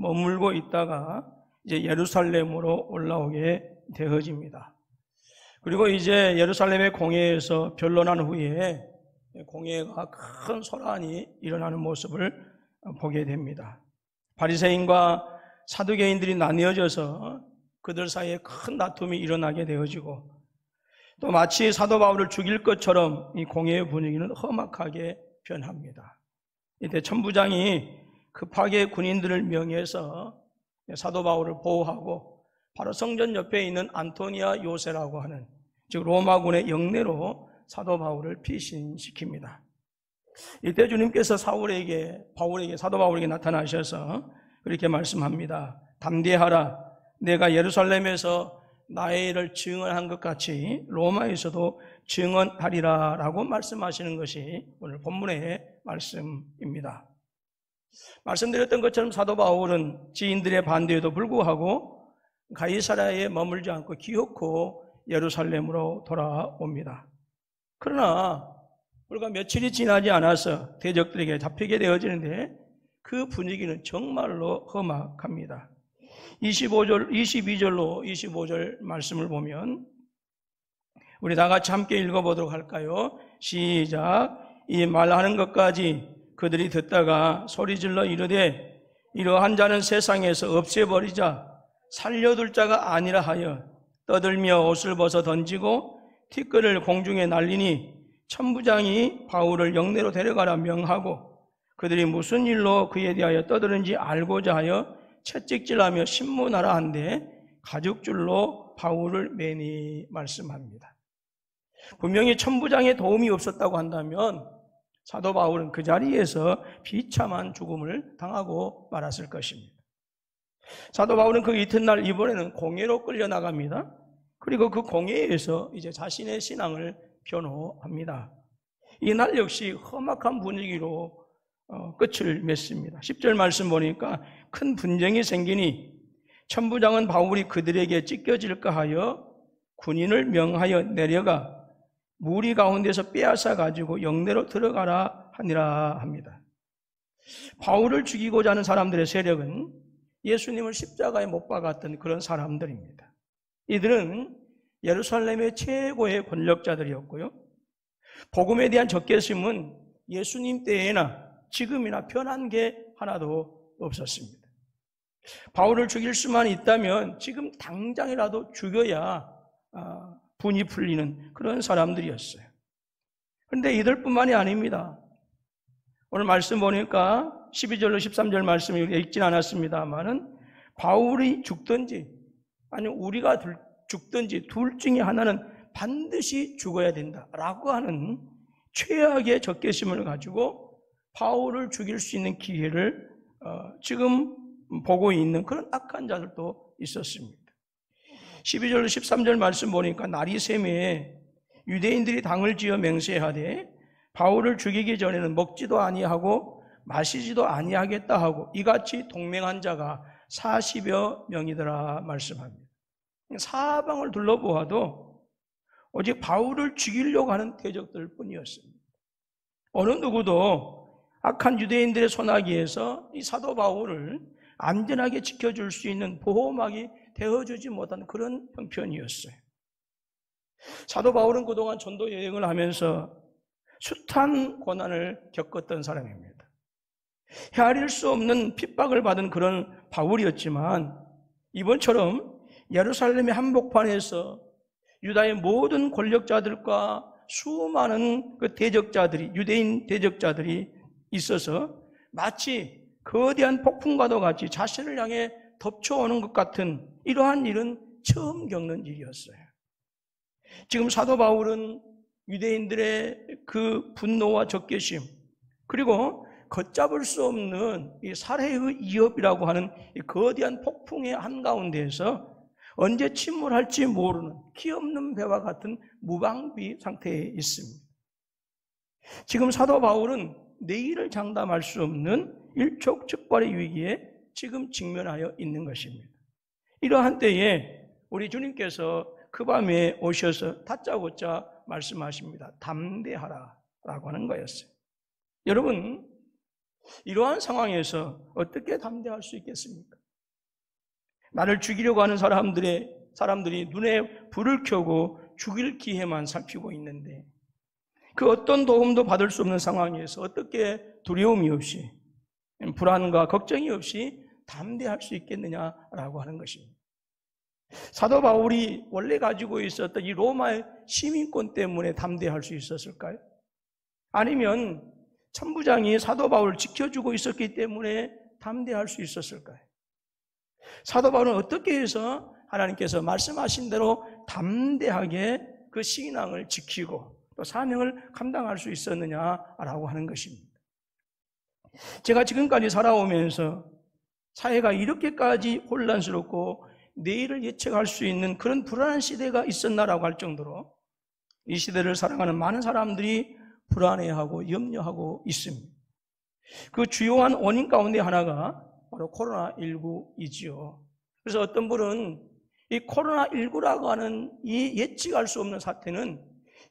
머물고 있다가 이제 예루살렘으로 올라오게 되어집니다. 그리고 이제 예루살렘의 공회에서 변론한 후에 공회가 큰 소란이 일어나는 모습을 보게 됩니다. 바리새인과 사두개인들이 나뉘어져서 그들 사이에 큰 다툼이 일어나게 되어지고, 또 마치 사도 바울을 죽일 것처럼 이 공회의 분위기는 험악하게 변합니다. 이때 천부장이 급하게 군인들을 명해서 사도 바울을 보호하고 바로 성전 옆에 있는 안토니아 요새라고 하는, 즉 로마군의 영내로 사도 바울을 피신시킵니다. 이때 주님께서 사도 바울에게 나타나셔서 그렇게 말씀합니다. 담대하라. 내가 예루살렘에서 나의 일을 증언한 것 같이 로마에서도 증언하리라 라고 말씀하시는 것이 오늘 본문의 말씀입니다. 말씀드렸던 것처럼 사도 바울은 지인들의 반대에도 불구하고 가이사랴에 머물지 않고 기어코 예루살렘으로 돌아옵니다. 그러나 불과 며칠이 지나지 않아서 대적들에게 잡히게 되어지는데 그 분위기는 정말로 험악합니다. 22절로 25절 말씀을 보면 우리 다 같이 함께 읽어보도록 할까요? 시작. 이 말하는 것까지 그들이 듣다가 소리질러 이르되 이러한 자는 세상에서 없애버리자, 살려둘 자가 아니라 하여 떠들며 옷을 벗어 던지고 티끌을 공중에 날리니 천부장이 바울을 영내로 데려가라 명하고 그들이 무슨 일로 그에 대하여 떠드는지 알고자 하여 채찍질하며 신문하라 한데 가죽줄로 바울을 매니 말씀합니다. 분명히 천부장의 도움이 없었다고 한다면 사도 바울은 그 자리에서 비참한 죽음을 당하고 말았을 것입니다. 사도 바울은 그 이튿날 이번에는 공회로 끌려나갑니다. 그리고 그 공회에서 이제 자신의 신앙을 변호합니다. 이날 역시 험악한 분위기로 끝을 맺습니다. 10절 말씀 보니까 큰 분쟁이 생기니 천부장은 바울이 그들에게 찢겨질까 하여 군인을 명하여 내려가 무리 가운데서 빼앗아 가지고 영내로 들어가라 하니라 합니다. 바울을 죽이고자 하는 사람들의 세력은 예수님을 십자가에 못 박았던 그런 사람들입니다. 이들은 예루살렘의 최고의 권력자들이었고요. 복음에 대한 적개심은 예수님 때에나 지금이나 변한 게 하나도 없었습니다. 바울을 죽일 수만 있다면 지금 당장이라도 죽여야 분이 풀리는 그런 사람들이었어요. 그런데 이들뿐만이 아닙니다. 오늘 말씀 보니까 12절로 13절 말씀이 읽진 않았습니다만은 바울이 죽든지 아니면 우리가 죽든지 둘 중에 하나는 반드시 죽어야 된다라고 하는 최악의 적개심을 가지고 바울을 죽일 수 있는 기회를 지금 보고 있는 그런 악한 자들도 있었습니다. 12절 13절 말씀 보니까 날이 새매에 유대인들이 당을 지어 맹세하되 바울을 죽이기 전에는 먹지도 아니하고 마시지도 아니하겠다 하고 이같이 동맹한 자가 40여 명이더라 말씀합니다. 사방을 둘러보아도 오직 바울을 죽이려고 하는 대적들 뿐이었습니다. 어느 누구도 악한 유대인들의 손아귀에서 이 사도 바울을 안전하게 지켜줄 수 있는 보호막이 되어주지 못한 그런 형편이었어요. 사도 바울은 그동안 전도 여행을 하면서 숱한 고난을 겪었던 사람입니다. 헤아릴 수 없는 핍박을 받은 그런 바울이었지만 이번처럼 예루살렘의 한복판에서 유다의 모든 권력자들과 수많은 그 대적자들이, 유대인 대적자들이 있어서 마치 거대한 폭풍과도 같이 자신을 향해 덮쳐오는 것 같은 이러한 일은 처음 겪는 일이었어요. 지금 사도 바울은 유대인들의 그 분노와 적개심, 그리고 걷잡을 수 없는 이 살해의 위협이라고 하는 이 거대한 폭풍의 한가운데에서 언제 침몰할지 모르는 기 없는 배와 같은 무방비 상태에 있습니다. 지금 사도 바울은 내일을 장담할 수 없는 일촉즉발의 위기에 지금 직면하여 있는 것입니다. 이러한 때에 우리 주님께서 그 밤에 오셔서 다짜고짜 말씀하십니다. 담대하라 라고 하는 거였어요. 여러분, 이러한 상황에서 어떻게 담대할 수 있겠습니까? 나를 죽이려고 하는 사람들이 눈에 불을 켜고 죽일 기회만 살피고 있는데 그 어떤 도움도 받을 수 없는 상황에서 어떻게 두려움이 없이 불안과 걱정이 없이 담대할 수 있겠느냐라고 하는 것입니다. 사도 바울이 원래 가지고 있었던 이 로마의 시민권 때문에 담대할 수 있었을까요? 아니면 천부장이 사도 바울을 지켜주고 있었기 때문에 담대할 수 있었을까요? 사도 바울은 어떻게 해서 하나님께서 말씀하신 대로 담대하게 그 신앙을 지키고 또 사명을 감당할 수 있었느냐라고 하는 것입니다. 제가 지금까지 살아오면서 사회가 이렇게까지 혼란스럽고 내일을 예측할 수 있는 그런 불안한 시대가 있었나라고 할 정도로 이 시대를 살아가는 많은 사람들이 불안해하고 염려하고 있습니다. 그 주요한 원인 가운데 하나가 바로 코로나19이지요. 그래서 어떤 분은 이 코로나19라고 하는 이 예측할 수 없는 사태는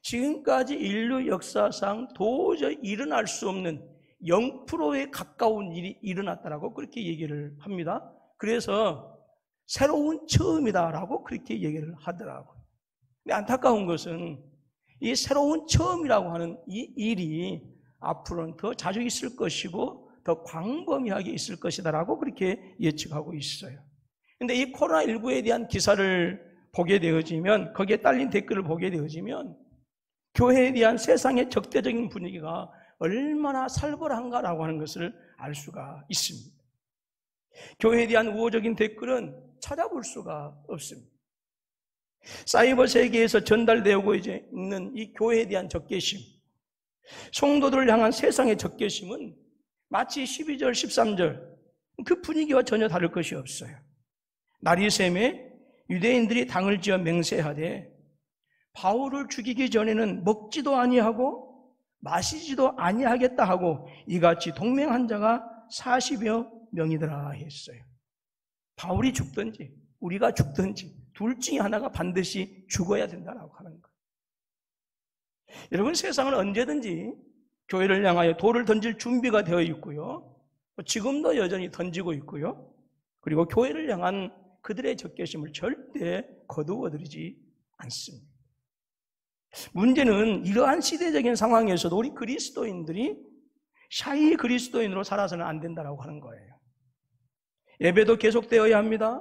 지금까지 인류 역사상 도저히 일어날 수 없는 0%에 가까운 일이 일어났다라고 그렇게 얘기를 합니다. 그래서 새로운 처음이다라고 그렇게 얘기를 하더라고요. 근데 안타까운 것은 이 새로운 처음이라고 하는 이 일이 앞으로는 더 자주 있을 것이고 더 광범위하게 있을 것이다라고 그렇게 예측하고 있어요. 근데 이 코로나19에 대한 기사를 보게 되어지면, 거기에 딸린 댓글을 보게 되어지면 교회에 대한 세상의 적대적인 분위기가 얼마나 살벌한가라고 하는 것을 알 수가 있습니다. 교회에 대한 우호적인 댓글은 찾아볼 수가 없습니다. 사이버 세계에서 전달되고 있는 이 교회에 대한 적개심, 성도들을 향한 세상의 적개심은 마치 12절, 13절 그 분위기와 전혀 다를 것이 없어요. 나리샘에 유대인들이 당을 지어 맹세하되 바울을 죽이기 전에는 먹지도 아니하고 마시지도 아니하겠다 하고 이같이 동맹한 자가 40여 명이더라 했어요. 바울이 죽든지 우리가 죽든지 둘 중에 하나가 반드시 죽어야 된다라고 하는 거예요. 여러분, 세상은 언제든지 교회를 향하여 돌을 던질 준비가 되어 있고요. 지금도 여전히 던지고 있고요. 그리고 교회를 향한 그들의 적개심을 절대 거두어들이지 않습니다. 문제는 이러한 시대적인 상황에서도 우리 그리스도인들이 샤이 그리스도인으로 살아서는 안 된다라고 하는 거예요. 예배도 계속되어야 합니다.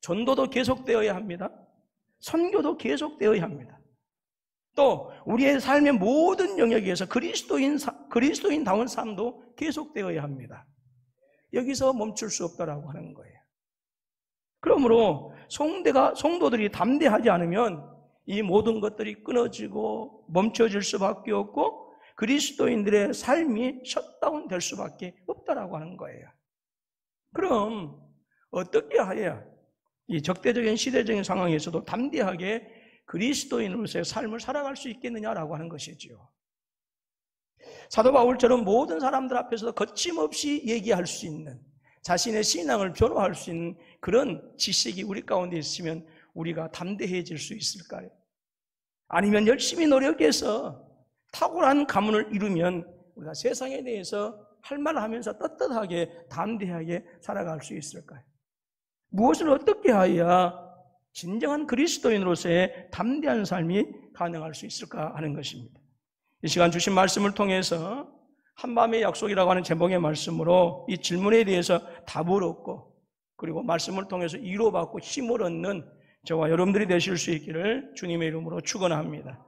전도도 계속되어야 합니다. 선교도 계속되어야 합니다. 또 우리의 삶의 모든 영역에서 그리스도인다운 삶도 계속되어야 합니다. 여기서 멈출 수 없다라고 하는 거예요. 그러므로 성도들이 담대하지 않으면 이 모든 것들이 끊어지고 멈춰질 수밖에 없고 그리스도인들의 삶이 셧다운 될 수밖에 없다라고 하는 거예요. 그럼 어떻게 해야 이 적대적인 시대적인 상황에서도 담대하게 그리스도인으로서의 삶을 살아갈 수 있겠느냐라고 하는 것이지요. 사도 바울처럼 모든 사람들 앞에서도 거침없이 얘기할 수 있는, 자신의 신앙을 변호할 수 있는 그런 지식이 우리 가운데 있으면 우리가 담대해질 수 있을까요? 아니면 열심히 노력해서 탁월한 가문을 이루면 우리가 세상에 대해서 할 말을 하면서 떳떳하게 담대하게 살아갈 수 있을까요? 무엇을 어떻게 해야 진정한 그리스도인으로서의 담대한 삶이 가능할 수 있을까 하는 것입니다. 이 시간 주신 말씀을 통해서 한밤의 약속이라고 하는 제목의 말씀으로 이 질문에 대해서 답을 얻고 그리고 말씀을 통해서 위로받고 힘을 얻는 저와 여러분들이 되실 수 있기를 주님의 이름으로 축원합니다.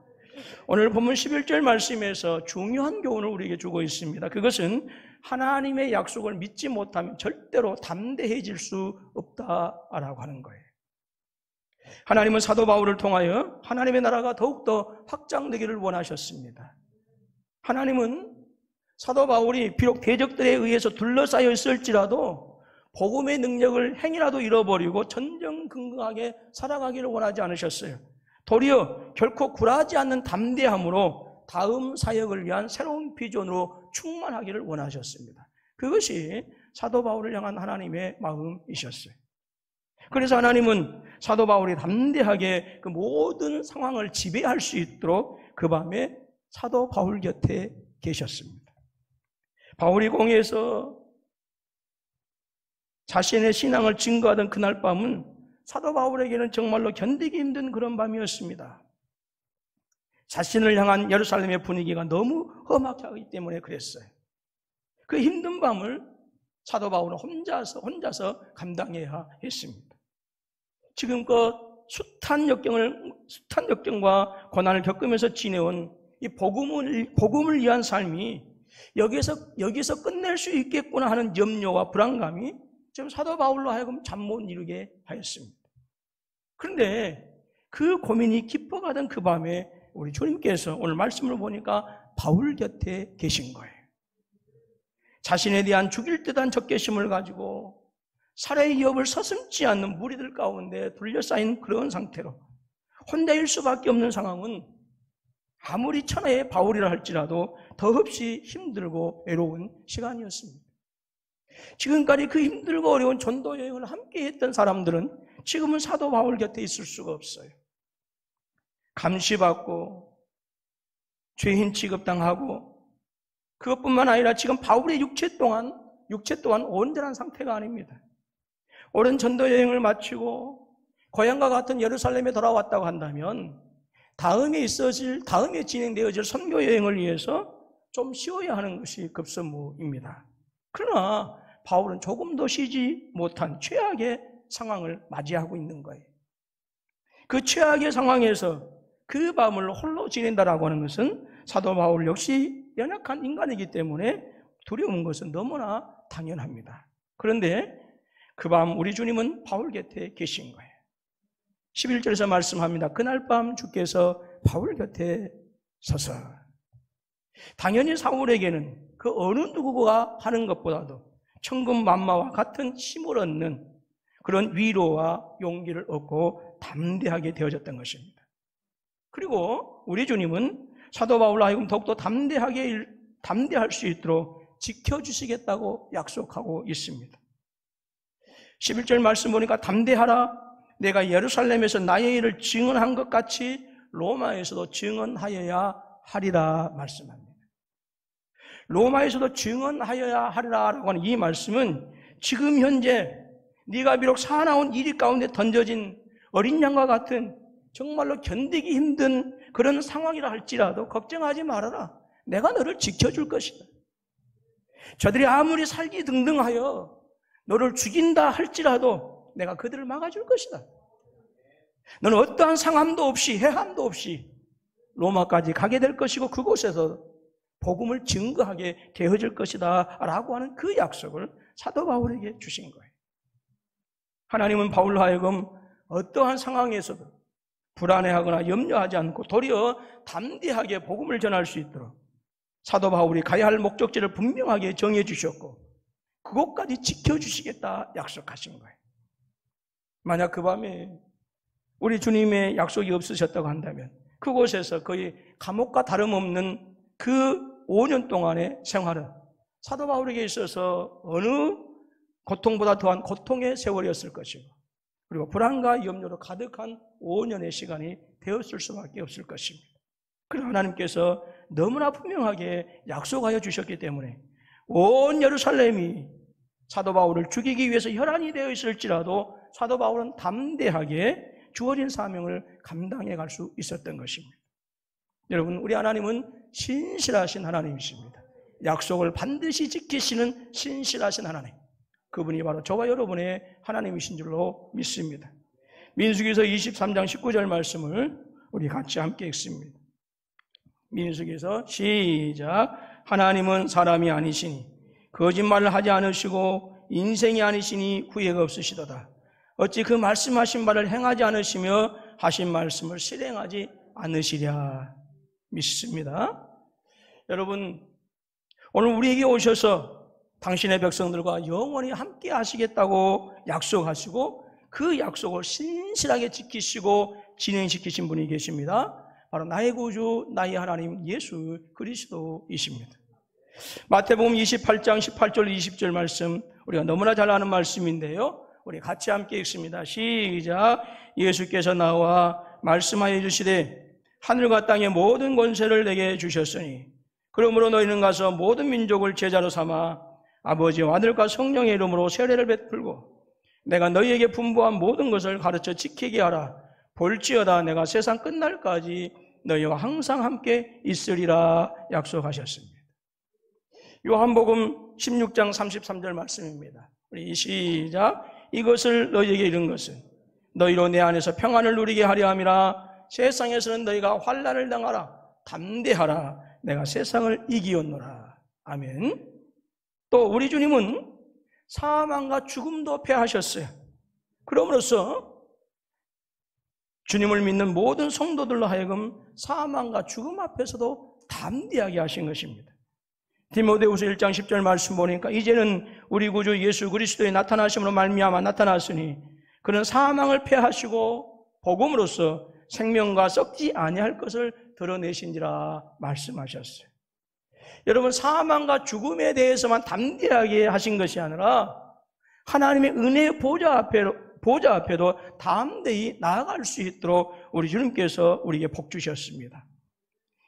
오늘 본문 11절 말씀에서 중요한 교훈을 우리에게 주고 있습니다. 그것은 하나님의 약속을 믿지 못하면 절대로 담대해질 수 없다라고 하는 거예요. 하나님은 사도 바울을 통하여 하나님의 나라가 더욱더 확장되기를 원하셨습니다. 하나님은 사도 바울이 비록 대적들에 의해서 둘러싸여 있을지라도 복음의 능력을 행이라도 잃어버리고 전전긍긍하게 살아가기를 원하지 않으셨어요. 도리어 결코 굴하지 않는 담대함으로 다음 사역을 위한 새로운 비전으로 충만하기를 원하셨습니다. 그것이 사도 바울을 향한 하나님의 마음이셨어요. 그래서 하나님은 사도 바울이 담대하게 그 모든 상황을 지배할 수 있도록 그 밤에 사도 바울 곁에 계셨습니다. 바울이 공회에서 자신의 신앙을 증거하던 그날 밤은 사도 바울에게는 정말로 견디기 힘든 그런 밤이었습니다. 자신을 향한 예루살렘의 분위기가 너무 험악하기 때문에 그랬어요. 그 힘든 밤을 사도 바울은 혼자서 감당해야 했습니다. 지금껏 숱한 역경과 고난을 겪으면서 지내온 이 복음을 위한 삶이 여기서 끝낼 수 있겠구나 하는 염려와 불안감이 지금 사도 바울로 하여금 잠 못 이루게 하였습니다. 그런데 그 고민이 깊어가던 그 밤에 우리 주님께서 오늘 말씀을 보니까 바울 곁에 계신 거예요. 자신에 대한 죽일 듯한 적개심을 가지고 살해의 위협을 서슴지 않는 무리들 가운데 둘러싸인 그런 상태로 혼자일 수밖에 없는 상황은 아무리 천하의 바울이라 할지라도 더없이 힘들고 외로운 시간이었습니다. 지금까지 그 힘들고 어려운 전도 여행을 함께 했던 사람들은 지금은 사도 바울 곁에 있을 수가 없어요. 감시받고 죄인 취급당하고 그것뿐만 아니라 지금 바울의 육체 또한 온전한 상태가 아닙니다. 오랜 전도 여행을 마치고 고향과 같은 예루살렘에 돌아왔다고 한다면 다음에 진행되어질 선교 여행을 위해서 좀 쉬어야 하는 것이 급선무입니다. 그러나 바울은 조금도 쉬지 못한 최악의 상황을 맞이하고 있는 거예요. 그 최악의 상황에서 그 밤을 홀로 지낸다라고 하는 것은 사도 바울 역시 연약한 인간이기 때문에 두려운 것은 너무나 당연합니다. 그런데 그 밤 우리 주님은 바울 곁에 계신 거예요. 11절에서 말씀합니다. 그날 밤 주께서 바울 곁에 서서 당연히 사울에게는 그 어느 누구가 하는 것보다도 천군만마와 같은 힘을 얻는 그런 위로와 용기를 얻고 담대하게 되어졌던 것입니다. 그리고 우리 주님은 사도 바울로 하여금 더욱더 담대할 수 있도록 지켜주시겠다고 약속하고 있습니다. 11절 말씀 보니까 담대하라, 내가 예루살렘에서 나의 일을 증언한 것 같이 로마에서도 증언하여야 하리라 말씀합니다. 로마에서도 증언하여야 하리라라고 하는 이 말씀은 지금 현재 네가 비록 사나운 이리 가운데 던져진 어린 양과 같은 정말로 견디기 힘든 그런 상황이라 할지라도 걱정하지 말아라. 내가 너를 지켜줄 것이다. 저들이 아무리 살기 등등하여 너를 죽인다 할지라도 내가 그들을 막아줄 것이다. 너는 어떠한 상함도 없이 해함도 없이 로마까지 가게 될 것이고 그곳에서 복음을 증거하게 되어질 것이다 라고 하는 그 약속을 사도 바울에게 주신 거예요. 하나님은 바울로 하여금 어떠한 상황에서도 불안해하거나 염려하지 않고 도리어 담대하게 복음을 전할 수 있도록 사도 바울이 가야 할 목적지를 분명하게 정해 주셨고 그곳까지 지켜주시겠다 약속하신 거예요. 만약 그 밤에 우리 주님의 약속이 없으셨다고 한다면 그곳에서 거의 감옥과 다름없는 그 5년 동안의 생활은 사도 바울에게 있어서 어느 고통보다 더한 고통의 세월이었을 것이고 그리고 불안과 염려로 가득한 5년의 시간이 되었을 수밖에 없을 것입니다. 그러나 하나님께서 너무나 분명하게 약속하여 주셨기 때문에 온 예루살렘이 사도 바울을 죽이기 위해서 혈안이 되어 있을지라도 사도 바울은 담대하게 주어진 사명을 감당해 갈 수 있었던 것입니다. 여러분, 우리 하나님은 신실하신 하나님이십니다. 약속을 반드시 지키시는 신실하신 하나님, 그분이 바로 저와 여러분의 하나님이신 줄로 믿습니다. 민수기서 23장 19절 말씀을 우리 같이 함께 읽습니다. 민수기서 시작. 하나님은 사람이 아니시니 거짓말을 하지 않으시고 인생이 아니시니 후회가 없으시도다. 어찌 그 말씀하신 바를 행하지 않으시며 하신 말씀을 실행하지 않으시랴. 믿습니다. 여러분, 오늘 우리에게 오셔서 당신의 백성들과 영원히 함께 하시겠다고 약속하시고 그 약속을 신실하게 지키시고 진행시키신 분이 계십니다. 바로 나의 구주, 나의 하나님 예수 그리스도이십니다. 마태복음 28장 18절 20절 말씀 우리가 너무나 잘 아는 말씀인데요. 우리 같이 함께 읽습니다. 시작. 예수께서 나와 말씀하여 주시되 하늘과 땅의 모든 권세를 내게 주셨으니 그러므로 너희는 가서 모든 민족을 제자로 삼아 아버지와 아들과 성령의 이름으로 세례를 베풀고 내가 너희에게 분부한 모든 것을 가르쳐 지키게 하라. 볼지어다 내가 세상 끝날까지 너희와 항상 함께 있으리라 약속하셨습니다. 요한복음 16장 33절 말씀입니다. 우리 시작. 이것을 너희에게 이른 것은 너희로 내 안에서 평안을 누리게 하려 함이라. 세상에서는 너희가 환난을 당하라. 담대하라. 내가 세상을 이기었노라. 아멘. 또 우리 주님은 사망과 죽음도 패하셨어요. 그러므로써 주님을 믿는 모든 성도들로 하여금 사망과 죽음 앞에서도 담대하게 하신 것입니다. 디모데후서 1장 10절 말씀 보니까 이제는 우리 구주 예수 그리스도의 나타나심으로 말미암아 나타났으니 그는 사망을 패하시고 복음으로써 생명과 썩지 아니할 것을 드러내신지라 말씀하셨어요. 여러분, 사망과 죽음에 대해서만 담대하게 하신 것이 아니라 하나님의 은혜의 보좌 앞에도 담대히 나아갈 수 있도록 우리 주님께서 우리에게 복 주셨습니다.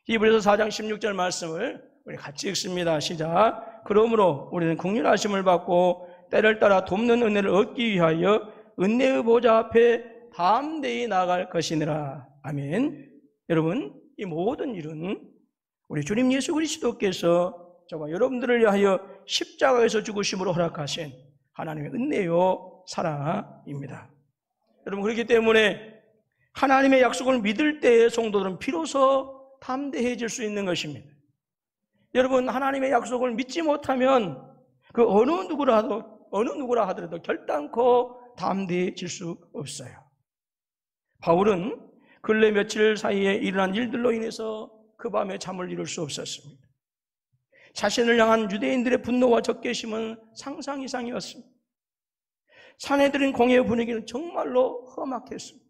히브리서 4장 16절 말씀을 우리 같이 읽습니다. 시작. 그러므로 우리는 긍휼하심을 받고 때를 따라 돕는 은혜를 얻기 위하여 은혜의 보좌 앞에 담대히 나아갈 것이니라. 아멘. 여러분, 이 모든 일은 우리 주님 예수 그리스도께서 저와 여러분들을 위하여 십자가에서 죽으심으로 허락하신 하나님의 은혜요 사랑입니다. 여러분, 그렇기 때문에 하나님의 약속을 믿을 때의 성도들은 비로소 담대해질 수 있는 것입니다. 여러분, 하나님의 약속을 믿지 못하면 그 어느 누구라 하더라도 결단코 담대해질 수 없어요. 바울은 근래 며칠 사이에 일어난 일들로 인해서 그 밤에 잠을 이룰 수 없었습니다. 자신을 향한 유대인들의 분노와 적개심은 상상 이상이었습니다. 사내들인 공회의 분위기는 정말로 험악했습니다.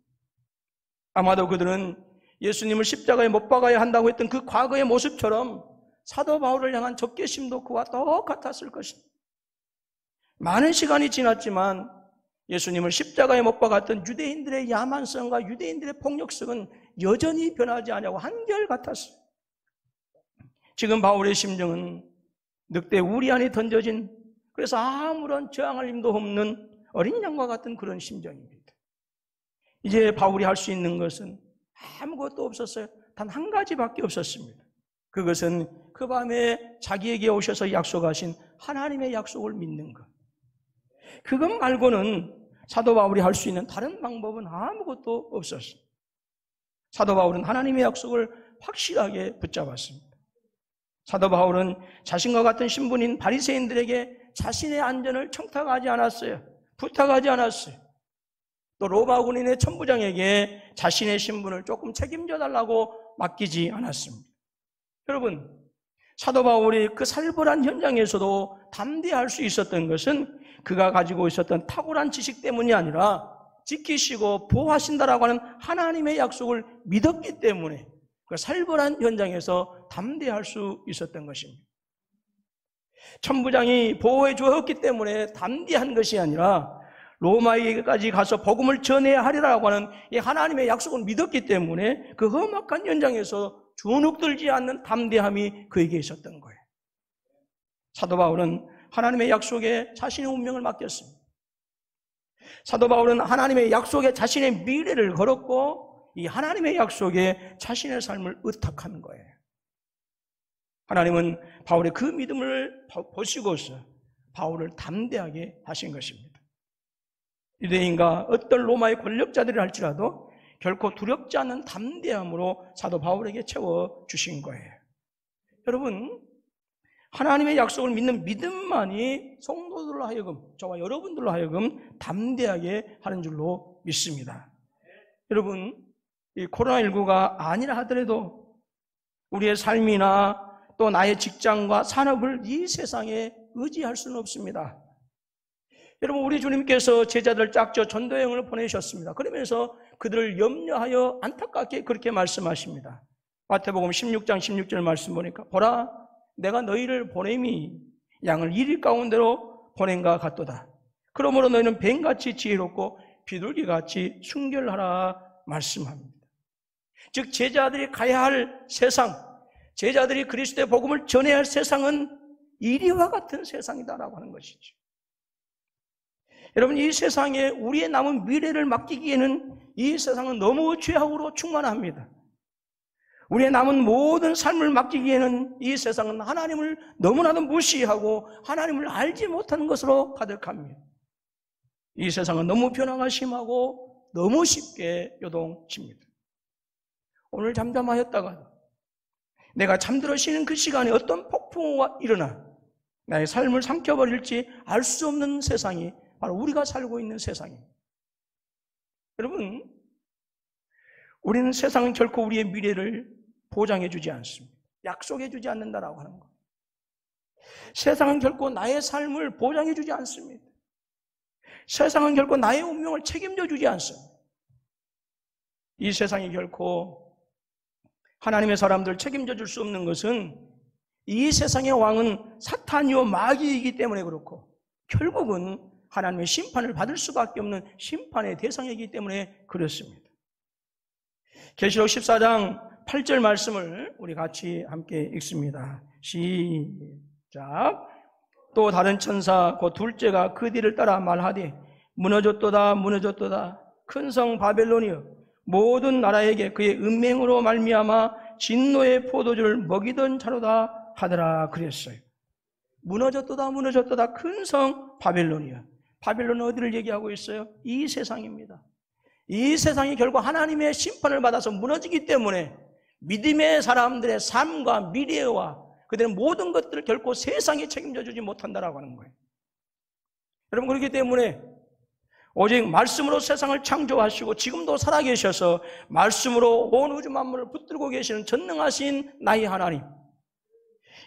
아마도 그들은 예수님을 십자가에 못 박아야 한다고 했던 그 과거의 모습처럼 사도 바울을 향한 적개심도 그와 똑같았을 것입니다. 많은 시간이 지났지만 예수님을 십자가에 못 박았던 유대인들의 야만성과 유대인들의 폭력성은 여전히 변하지 않냐고 한결같았어요. 지금 바울의 심정은 늑대 우리 안에 던져진, 그래서 아무런 저항할 힘도 없는 어린 양과 같은 그런 심정입니다. 이제 바울이 할 수 있는 것은 아무것도 없었어요. 단 한 가지밖에 없었습니다. 그것은 그 밤에 자기에게 오셔서 약속하신 하나님의 약속을 믿는 것. 그것 말고는 사도 바울이 할 수 있는 다른 방법은 아무것도 없었어요. 사도 바울은 하나님의 약속을 확실하게 붙잡았습니다. 사도 바울은 자신과 같은 신분인 바리새인들에게 자신의 안전을 청탁하지 않았어요. 부탁하지 않았어요. 또 로마 군인의 천부장에게 자신의 신분을 조금 책임져 달라고 맡기지 않았습니다. 여러분, 사도 바울이 그 살벌한 현장에서도 담대할 수 있었던 것은 그가 가지고 있었던 탁월한 지식 때문이 아니라 지키시고 보호하신다라고 하는 하나님의 약속을 믿었기 때문에 그 살벌한 현장에서 담대할 수 있었던 것입니다. 천부장이 보호해 주었기 때문에 담대한 것이 아니라 로마에게까지 가서 복음을 전해야 하리라고 하는 이 하나님의 약속을 믿었기 때문에 그 험악한 현장에서 주눅들지 않는 담대함이 그에게 있었던 거예요. 사도 바울은 하나님의 약속에 자신의 운명을 맡겼습니다. 사도 바울은 하나님의 약속에 자신의 미래를 걸었고 이 하나님의 약속에 자신의 삶을 의탁한 거예요. 하나님은 바울의 그 믿음을 보시고서 바울을 담대하게 하신 것입니다. 유대인과 어떤 로마의 권력자들이 할지라도 결코 두렵지 않는 담대함으로 사도 바울에게 채워주신 거예요. 여러분, 하나님의 약속을 믿는 믿음만이 성도들로 하여금, 저와 여러분들로 하여금 담대하게 하는 줄로 믿습니다. 여러분, 이 코로나19가 아니라 하더라도 우리의 삶이나 또 나의 직장과 산업을 이 세상에 의지할 수는 없습니다. 여러분, 우리 주님께서 제자들 짝져 전도여행을 보내셨습니다. 그러면서 그들을 염려하여 안타깝게 그렇게 말씀하십니다. 마태복음 16장 16절 말씀 보니까 보라, 내가 너희를 보냄이 양을 이리 가운데로 보낸과 같도다. 그러므로 너희는 뱀같이 지혜롭고 비둘기같이 순결하라 말씀합니다. 즉 제자들이 가야 할 세상, 제자들이 그리스도의 복음을 전해야 할 세상은 이리와 같은 세상이다라고 하는 것이죠. 여러분, 이 세상에 우리의 남은 미래를 맡기기에는 이 세상은 너무 죄악으로 충만합니다. 우리의 남은 모든 삶을 맡기기에는 이 세상은 하나님을 너무나도 무시하고 하나님을 알지 못하는 것으로 가득합니다. 이 세상은 너무 변화가 심하고 너무 쉽게 요동칩니다. 오늘 잠잠하였다가 내가 잠들어 쉬는 그 시간에 어떤 폭풍우가 일어나 나의 삶을 삼켜버릴지 알 수 없는 세상이 바로 우리가 살고 있는 세상입니다. 여러분, 우리는 세상은 결코 우리의 미래를 보장해 주지 않습니다. 약속해 주지 않는다라고 하는 것. 세상은 결코 나의 삶을 보장해 주지 않습니다. 세상은 결코 나의 운명을 책임져 주지 않습니다. 이 세상이 결코 하나님의 사람들을 책임져 줄 수 없는 것은 이 세상의 왕은 사탄이요 마귀이기 때문에 그렇고 결국은 하나님의 심판을 받을 수밖에 없는 심판의 대상이기 때문에 그렇습니다. 계시록 14장 8절 말씀을 우리 같이 함께 읽습니다. 시작. 또 다른 천사 곧 둘째가 그 뒤를 따라 말하되 무너졌도다 무너졌도다 큰 성 바벨론이여 모든 나라에게 그의 은맹으로 말미암아 진노의 포도주를 먹이던 자로다 하더라 그랬어요. 무너졌도다 무너졌도다 큰 성 바벨론이여. 바벨론은 어디를 얘기하고 있어요? 이 세상입니다. 이 세상이 결국 하나님의 심판을 받아서 무너지기 때문에 믿음의 사람들의 삶과 미래와 그들의 모든 것들을 결코 세상이 책임져 주지 못한다라고 하는 거예요. 여러분, 그렇기 때문에 오직 말씀으로 세상을 창조하시고 지금도 살아계셔서 말씀으로 온 우주 만물을 붙들고 계시는 전능하신 나의 하나님,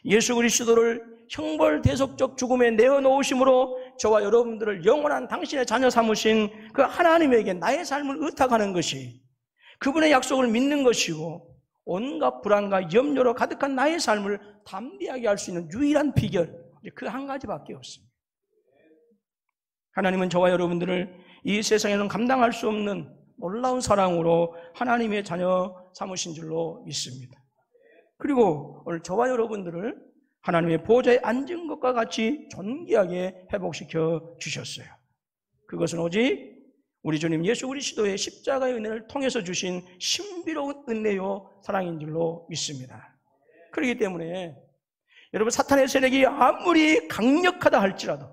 예수 그리스도를 형벌 대속적 죽음에 내어놓으심으로 저와 여러분들을 영원한 당신의 자녀 삼으신 그 하나님에게 나의 삶을 의탁하는 것이 그분의 약속을 믿는 것이고 온갖 불안과 염려로 가득한 나의 삶을 담대하게 할 수 있는 유일한 비결, 그 한 가지밖에 없습니다. 하나님은 저와 여러분들을 이 세상에는 감당할 수 없는 놀라운 사랑으로 하나님의 자녀 삼으신 줄로 믿습니다. 그리고 오늘 저와 여러분들을 하나님의 보좌에 앉은 것과 같이 존귀하게 회복시켜 주셨어요. 그것은 오직 우리 주님 예수 그리스도의 십자가의 은혜를 통해서 주신 신비로운 은혜요 사랑인 줄로 믿습니다. 그렇기 때문에 여러분, 사탄의 세력이 아무리 강력하다 할지라도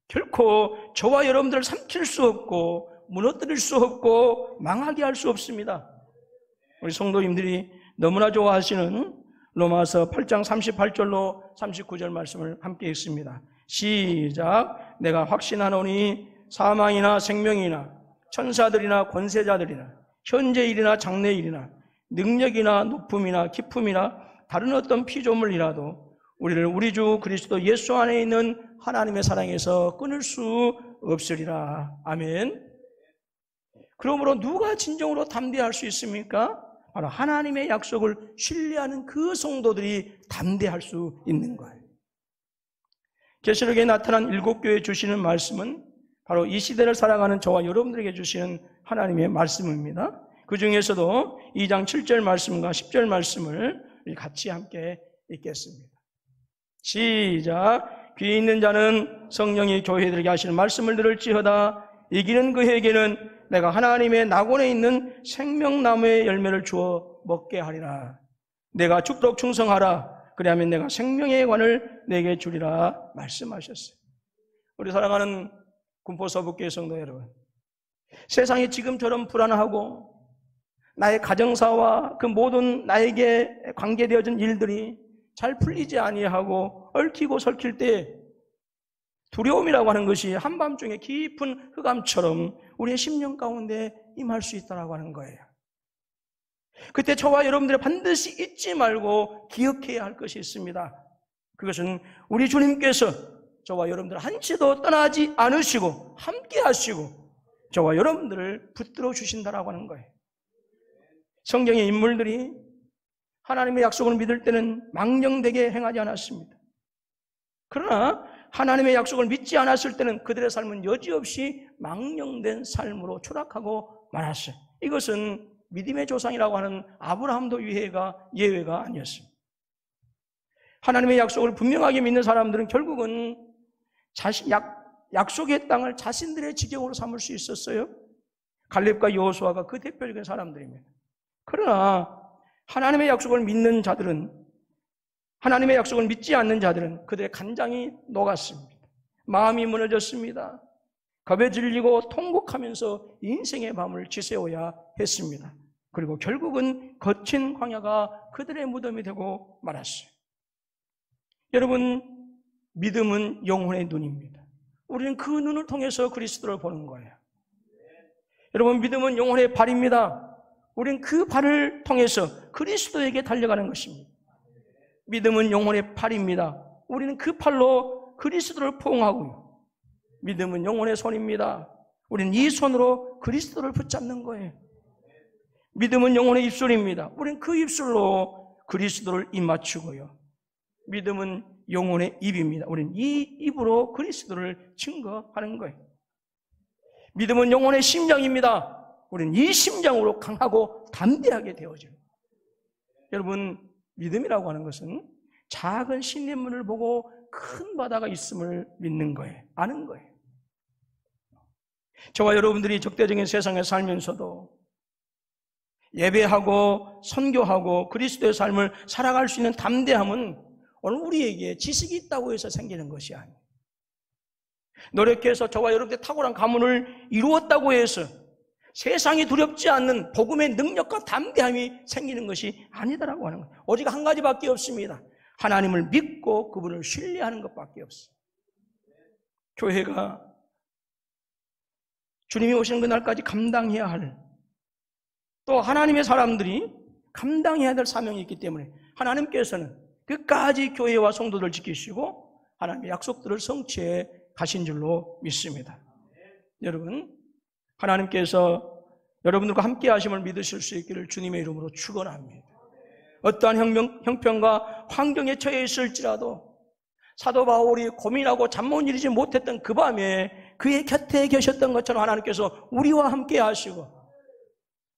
결코 저와 여러분들을 삼킬 수 없고 무너뜨릴 수 없고 망하게 할 수 없습니다. 우리 성도님들이 너무나 좋아하시는 로마서 8장 38절로 39절 말씀을 함께 읽습니다. 시작. 내가 확신하노니 사망이나 생명이나 천사들이나 권세자들이나 현재일이나 장래일이나 능력이나 높음이나 깊음이나 다른 어떤 피조물이라도 우리를 우리 주 그리스도 예수 안에 있는 하나님의 사랑에서 끊을 수 없으리라. 아멘. 그러므로 누가 진정으로 담대할 수 있습니까? 바로 하나님의 약속을 신뢰하는 그 성도들이 담대할 수 있는 거예요. 계시록에 나타난 7교회에 주시는 말씀은 바로 이 시대를 살아가는 저와 여러분들에게 주시는 하나님의 말씀입니다. 그 중에서도 2장 7절 말씀과 10절 말씀을 같이 함께 읽겠습니다. 시작. 귀 있는 자는 성령이 교회들에게 하시는 말씀을 들을지어다. 이기는 그에게는 내가 하나님의 낙원에 있는 생명나무의 열매를 주어 먹게 하리라. 내가 죽도록 충성하라. 그리하면 내가 생명의 관을 내게 주리라 말씀하셨어요. 우리 사랑하는 군포서북교회 성도 여러분, 세상이 지금처럼 불안하고 나의 가정사와 그 모든 나에게 관계되어진 일들이 잘 풀리지 아니하고 얽히고 설킬 때 두려움이라고 하는 것이 한밤중에 깊은 흑암처럼 우리의 심령 가운데 임할 수 있다고 하는 거예요. 그때 저와 여러분들이 반드시 잊지 말고 기억해야 할 것이 있습니다. 그것은 우리 주님께서 저와 여러분들 한치도 떠나지 않으시고 함께 하시고 저와 여러분들을 붙들어 주신다라고 하는 거예요. 성경의 인물들이 하나님의 약속을 믿을 때는 망령되게 행하지 않았습니다. 그러나 하나님의 약속을 믿지 않았을 때는 그들의 삶은 여지없이 망령된 삶으로 추락하고 말았어요. 이것은 믿음의 조상이라고 하는 아브라함도 예외가 아니었습니다. 하나님의 약속을 분명하게 믿는 사람들은 결국은 약속의 땅을 자신들의 지경으로 삼을 수 있었어요. 갈렙과 여호수아가 그 대표적인 사람들입니다. 그러나 하나님의 약속을 믿는 자들은, 하나님의 약속을 믿지 않는 자들은 그들의 간장이 녹았습니다. 마음이 무너졌습니다. 겁에 질리고 통곡하면서 인생의 밤을 지새워야 했습니다. 그리고 결국은 거친 광야가 그들의 무덤이 되고 말았어요. 여러분, 믿음은 영혼의 눈입니다. 우리는 그 눈을 통해서 그리스도를 보는 거예요. 여러분, 믿음은 영혼의 발입니다. 우리는 그 발을 통해서 그리스도에게 달려가는 것입니다. 믿음은 영혼의 팔입니다. 우리는 그 팔로 그리스도를 포옹하고요. 믿음은 영혼의 손입니다. 우리는 이 손으로 그리스도를 붙잡는 거예요. 믿음은 영혼의 입술입니다. 우리는 그 입술로 그리스도를 입맞추고요. 믿음은 영혼의 입입니다. 우리는 이 입으로 그리스도를 증거하는 거예요. 믿음은 영혼의 심장입니다. 우리는 이 심장으로 강하고 담대하게 되어져요. 여러분, 믿음이라고 하는 것은 작은 신문을 보고 큰 바다가 있음을 믿는 거예요. 아는 거예요. 저와 여러분들이 적대적인 세상에 살면서도 예배하고 선교하고 그리스도의 삶을 살아갈 수 있는 담대함은 오늘 우리에게 지식이 있다고 해서 생기는 것이 아니에요. 노력해서 저와 여러분들의 탁월한 가문을 이루었다고 해서 세상이 두렵지 않는 복음의 능력과 담대함이 생기는 것이 아니다라고 하는 거예요. 오직 한 가지밖에 없습니다. 하나님을 믿고 그분을 신뢰하는 것밖에 없어요. 교회가 주님이 오시는 그날까지 감당해야 할, 또 하나님의 사람들이 감당해야 될 사명이 있기 때문에 하나님께서는 끝까지 교회와 성도들을 지키시고 하나님의 약속들을 성취해 가신 줄로 믿습니다. 여러분, 하나님께서 여러분들과 함께 하심을 믿으실 수 있기를 주님의 이름으로 축원합니다. 어떠한 형편과 환경에 처해 있을지라도 사도 바울이 고민하고 잠 못 이루지 못했던 그 밤에 그의 곁에 계셨던 것처럼 하나님께서 우리와 함께 하시고,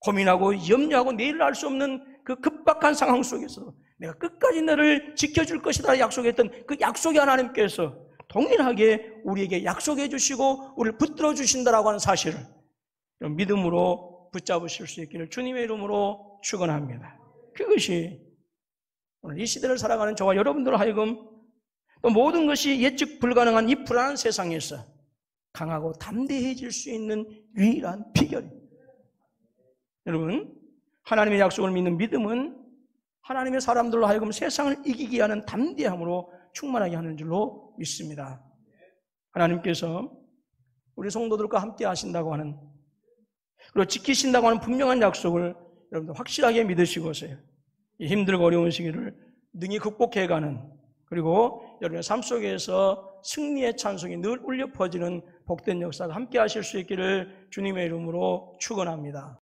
고민하고 염려하고 내일을 알 수 없는 그 급박한 상황 속에서 내가 끝까지 너를 지켜줄 것이다 약속했던 그 약속의 하나님께서 동일하게 우리에게 약속해 주시고 우리를 붙들어 주신다라고 하는 사실을 믿음으로 붙잡으실 수 있기를 주님의 이름으로 축원합니다. 그것이 오늘 이 시대를 살아가는 저와 여러분들 하여금 또 모든 것이 예측 불가능한 이 불안한 세상에서 강하고 담대해질 수 있는 유일한 비결입니다. 여러분, 하나님의 약속을 믿는 믿음은 하나님의 사람들로 하여금 세상을 이기게 하는 담대함으로 충만하게 하는 줄로 믿습니다. 하나님께서 우리 성도들과 함께 하신다고 하는, 그리고 지키신다고 하는 분명한 약속을 여러분들 확실하게 믿으시고서요, 이 힘들고 어려운 시기를 능히 극복해가는, 그리고 여러분의 삶 속에서 승리의 찬송이 늘 울려 퍼지는 복된 역사가 함께 하실 수 있기를 주님의 이름으로 축원합니다.